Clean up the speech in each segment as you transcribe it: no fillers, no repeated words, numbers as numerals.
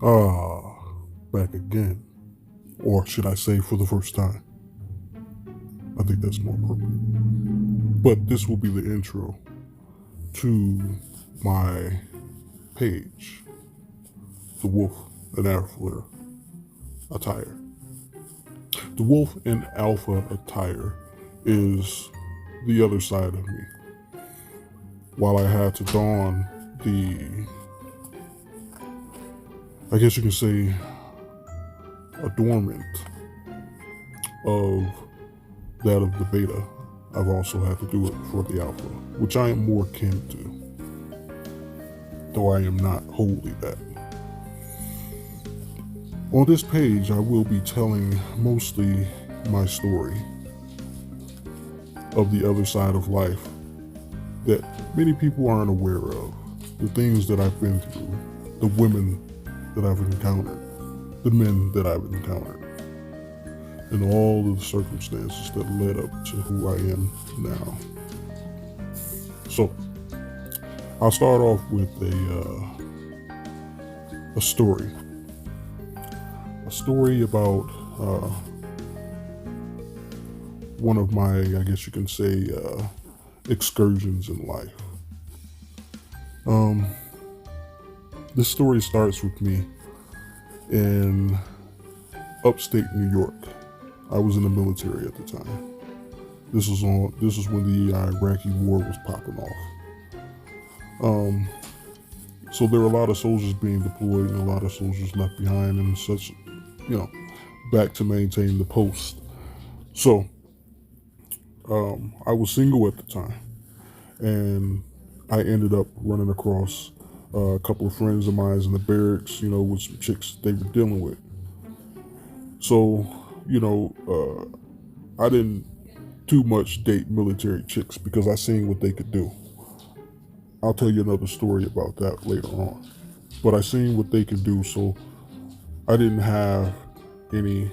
Ah, back again. Or should I say for the first time? I think that's more appropriate. But this will be the intro to my page, The Wolf and Alpha Attire. The Wolf and Alpha Attire is the other side of me. While I had to don the, I guess you can say, adornment of that of the beta, I've also had to do it for the alpha, which I am more akin to, though I am not wholly that. On this page, I will be telling mostly my story of the other side of life that many people aren't aware of, the things that I've been through, the women that I've encountered, the men that I've encountered, and all of the circumstances that led up to who I am now. So, I'll start off with a story. A story about one of my, I guess you can say, excursions in life. This story starts with me in upstate New York. I was in the military at the time. This was when the Iraqi war was popping off. So there were a lot of soldiers being deployed and a lot of soldiers left behind and such, back to maintain the post. So I was single at the time, and I ended up running across a couple of friends of mine in the barracks, with some chicks they were dealing with. So, I didn't too much date military chicks because I seen what they could do. I'll tell you another story about that later on. But I seen what they could do, so I didn't have any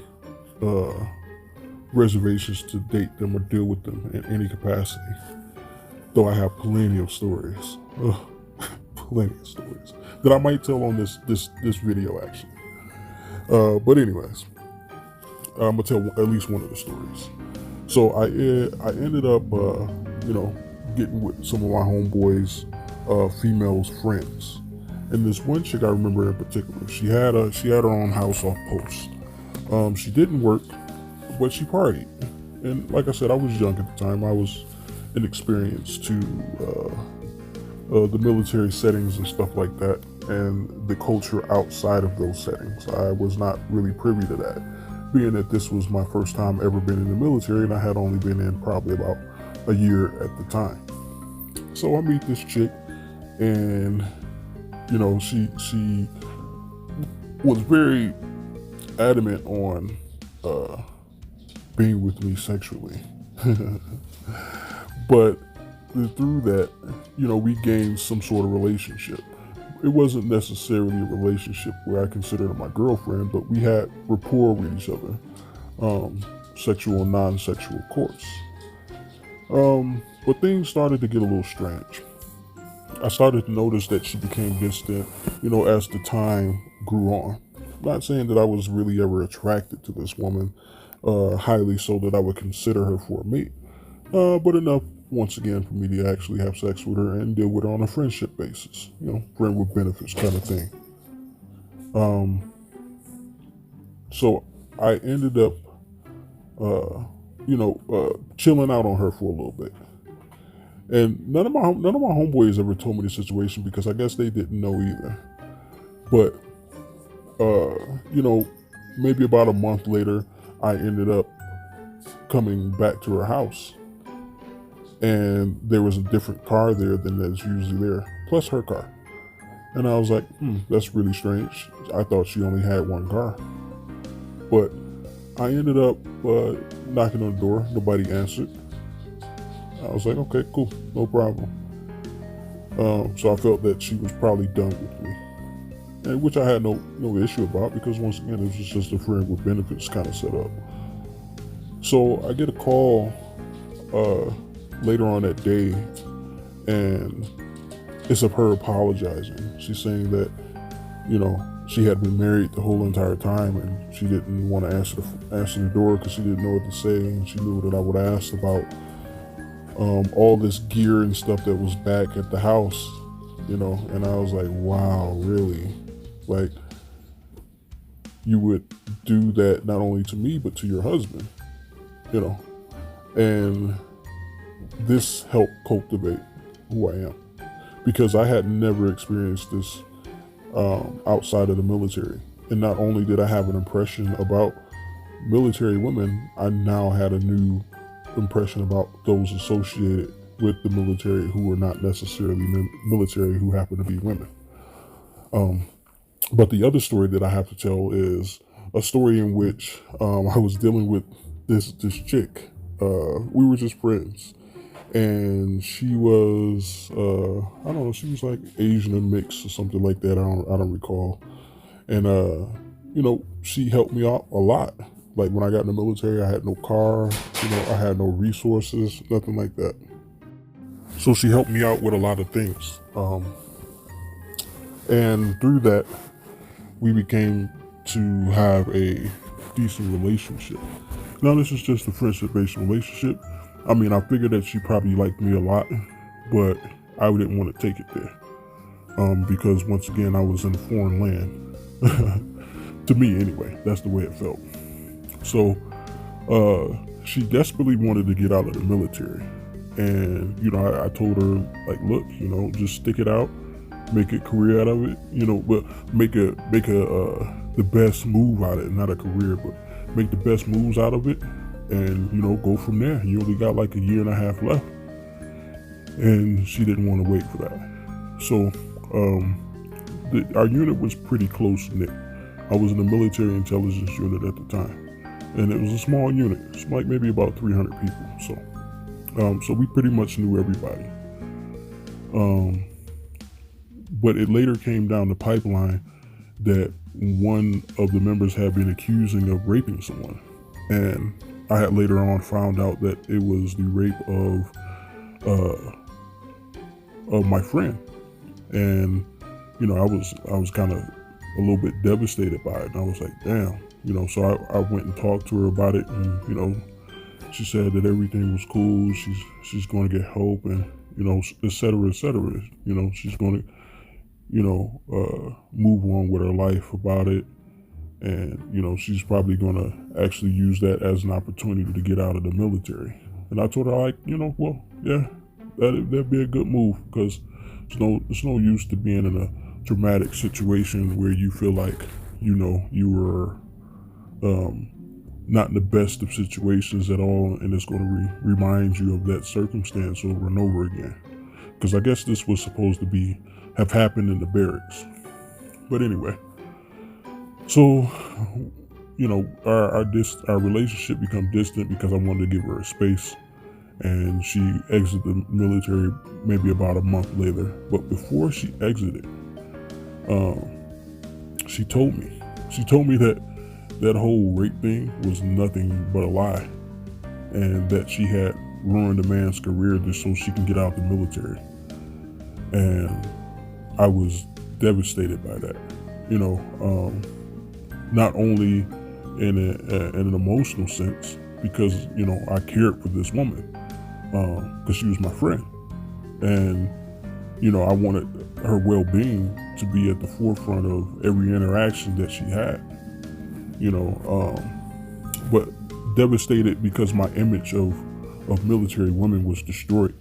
reservations to date them or deal with them in any capacity. Though I have plenty of stories. Plenty of stories that I might tell on this video actually. But anyways, I'm gonna tell at least one of the stories. So I ended up getting with some of my homeboys, females friends, and this one chick I remember in particular. She had her own house off post. She didn't work, but she partied. And like I said, I was young at the time. I was inexperienced to the military settings and stuff like that, and the culture outside of those settings. I was not really privy to that, being that this was my first time ever been in the military, and I had only been in probably about a year at the time. So I meet this chick, and she was very adamant on being with me sexually. But through that, we gained some sort of relationship. It wasn't necessarily a relationship where I considered her my girlfriend, but we had rapport with each other, sexual and non-sexual, of course. But things started to get a little strange. I started to notice that she became distant, as the time grew on. I'm not saying that I was really ever attracted to this woman, highly so that I would consider her for a mate, but enough, once again, for me to actually have sex with her and deal with her on a friendship basis, friend with benefits kind of thing. So I ended up, chilling out on her for a little bit. And none of my homeboys ever told me the situation because I guess they didn't know either. But maybe about a month later, I ended up coming back to her house, and there was a different car there than that's usually there, plus her car. And I was like, that's really strange. I thought she only had one car. But I ended up knocking on the door. Nobody answered. I was like, okay, cool, no problem. So I felt that she was probably done with me, and which I had no issue about, because once again, it was just a friend with benefits kind of set up. So I get a call later on that day, and it's of her apologizing. She's saying that, she had been married the whole entire time, and she didn't want to answer the door because she didn't know what to say, and she knew that I would ask about all this gear and stuff that was back at the house, and I was like, wow, really? Like, you would do that not only to me but to your husband, you know? And this helped cultivate who I am, because I had never experienced this outside of the military. And not only did I have an impression about military women, I now had a new impression about those associated with the military who were not necessarily military, who happen to be women. But the other story that I have to tell is a story in which I was dealing with this chick. We were just friends, and she was I don't know, she was like Asian and mixed or something like that. I don't recall. And she helped me out a lot. Like, when I got in the military, I had no car, I had no resources, nothing like that. So she helped me out with a lot of things. And through that, we became to have a decent relationship. Now, this is just a friendship-based relationship. I mean, I figured that she probably liked me a lot, but I didn't want to take it there. Because once again, I was in a foreign land. To me, anyway, that's the way it felt. So, she desperately wanted to get out of the military. And, I told her, like, look, just stick it out, make a career out of it, but make the best move out of it, not a career, but make the best moves out of it, and, go from there. You only got like a year and a half left. And she didn't want to wait for that. So, our unit was pretty close knit. I was in the military intelligence unit at the time, and it was a small unit. It's like maybe about 300 people. So we pretty much knew everybody. But it later came down the pipeline that one of the members had been accusing of raping someone, and I had later on found out that it was the rape of my friend. And I was kind of a little bit devastated by it, and I was like, damn, so I went and talked to her about it, and she said that everything was cool, she's going to get help, and et cetera, et cetera. She's going to move on with her life about it, and she's probably going to actually use that as an opportunity to get out of the military. And I told her, like, well, yeah, that'd be a good move, because it's no use to being in a traumatic situation where you feel like you were not in the best of situations at all, and it's going to remind you of that circumstance over and over again. Because I guess this was supposed to have happened in the barracks. But anyway, so our relationship became distant because I wanted to give her a space, and she exited the military maybe about a month later. But before she exited, she told me that whole rape thing was nothing but a lie, and that she had ruined a man's career just so she can get out of the military. And I was devastated by that, not only in an emotional sense, because I cared for this woman, because she was my friend, and I wanted her well-being to be at the forefront of every interaction that she had, but devastated because my image of military women was destroyed.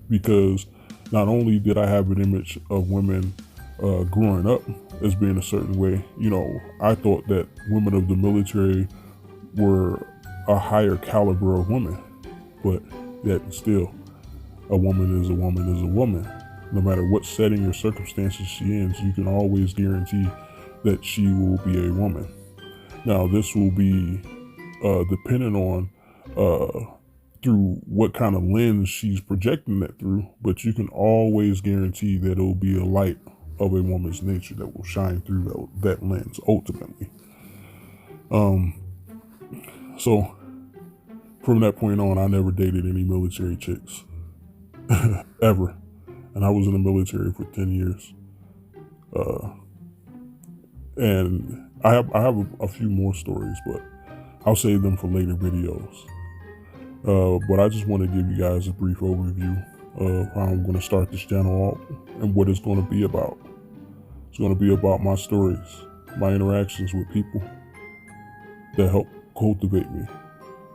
Because not only did I have an image of women growing up as being a certain way, I thought that women of the military were a higher caliber of women, but yet still, a woman is a woman is a woman. No matter what setting or circumstances she in, you can always guarantee that she will be a woman. Now, this will be dependent on through what kind of lens she's projecting that through, but you can always guarantee that it will be a light of a woman's nature that will shine through that lens ultimately. So from that point on, I never dated any military chicks ever, and I was in the military for 10 years. And I have a few more stories, but I'll save them for later videos. But I just want to give you guys a brief overview of how I'm going to start this channel off and what it's going to be about. It's going to be about my stories, my interactions with people that help cultivate me.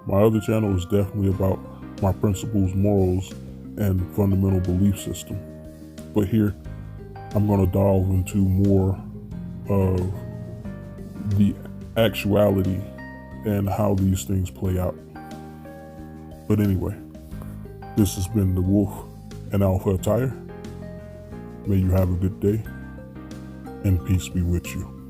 My other channel is definitely about my principles, morals, and fundamental belief system. But here, I'm going to delve into more of the actuality and how these things play out. But anyway, this has been the Wolf and Alpha Attire. May you have a good day, and peace be with you.